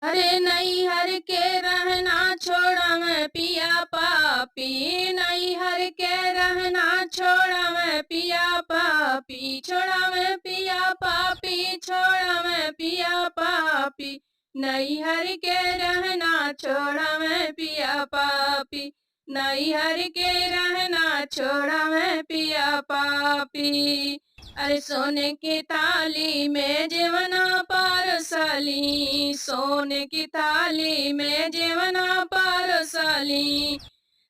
अरे नैहर के रहना छोड़ा मैं पिया पापी, नैहर के रहना छोड़ा मैं पिया पापी, छोड़ा मैं पिया पापी, छोड़ा मैं पिया पापी, नैहर के रहना छोड़ा मैं पिया पापी, नैहर के रहना छोड़ा मैं पिया पापी। अरे सोने की थाली में जेवना पारसाली, सोने की थाली में जेवना पारसाली,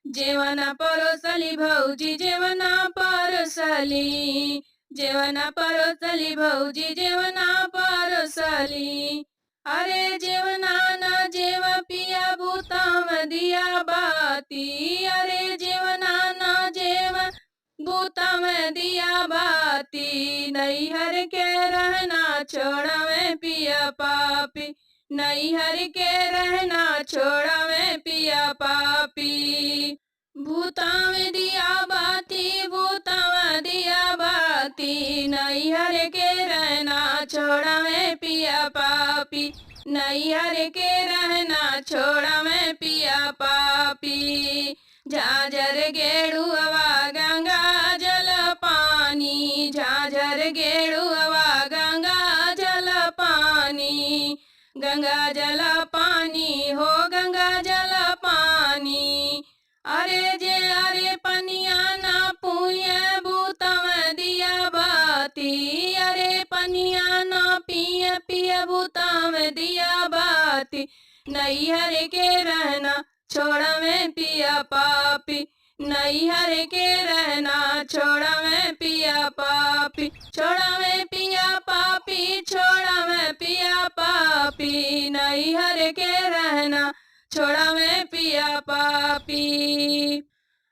जेवना परोसली भौजी जेवना परोसली, जेवना परोसली भौजी जेवना परोसली। अरे जेवना न जेव पिया भूतम दिया बाती, अरे जेवना न जेव बूता में दिया बाती, नैहर के रहना छोड़ा मैं पिया पापी, नैहर के रहना छोड़ा मैं पिया पापी। भूता में दिया बाती, भूता में दिया बाती, नैहर के रहना छोड़ा मैं पिया पापी, नैहर के रहना छोड़ा मैं पिया पापी। झाझर गेड़ुआ गंगा जल पानी, झाझर गेड़ुआ गंगा जल पानी, गंगा जल पानी हो गंगा जल पानी। अरे पनिया ना पुए भूतम दिया बाती, अरे पनिया ना पिए पिए भूतम दिया बाती, नैहर के रहना छोड़ा मैं पिया पापी, नैहर के रहना छोड़ा मैं पिया पापी, छोड़ा मैं पिया पापी, छोड़ा मैं पिया पापी, नैहर के रहना छोड़ा मैं पिया पापी।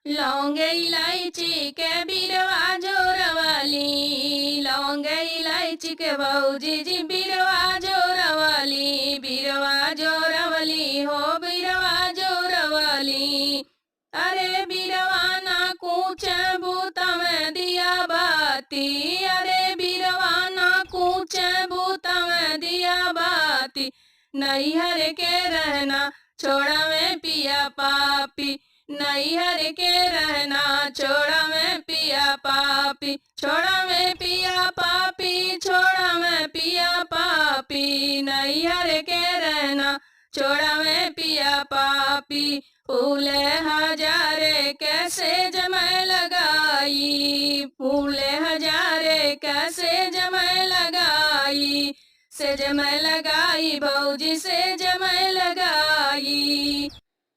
लौंग इलायची के बिरवा जोरवाली, लौंग इलायची के भौजी जी बिरवा जोरवाली, बिरवा जोरवाली हो बिरवा जोरवाली। अरे बिरवा ना कूच भूता में दिया बाती, अरे बिरवा ना कूच भूता में दिया बाती, नैहर के रहना छोड़ा मैं पिया पापी, नैहर के रहना छोड़ा मैं पिया पापी, छोड़ा मैं पिया पापी, छोड़ा मैं पिया पापी, नैहर के रहना छोड़ा मैं पिया पापी। फूले हजारे कैसे जमै लगाई, फूले हजारे कैसे जमै लगाई, से जमै लगाई भौजी से जमै लगाई।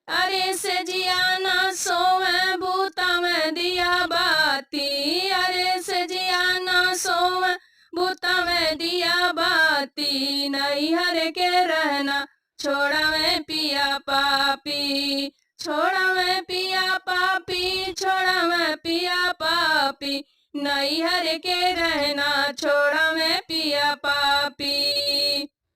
अरे से जिया ना सोवे भूता में दिया बाती, अरे से जिया ना सोवे भूता में दिया बाती, नैहर के रहना छोड़ा मैं पिया पापी, छोड़ा मैं पिया पापी, छोड़ा मैं पिया पापी, नैहर के रहना छोड़ा मैं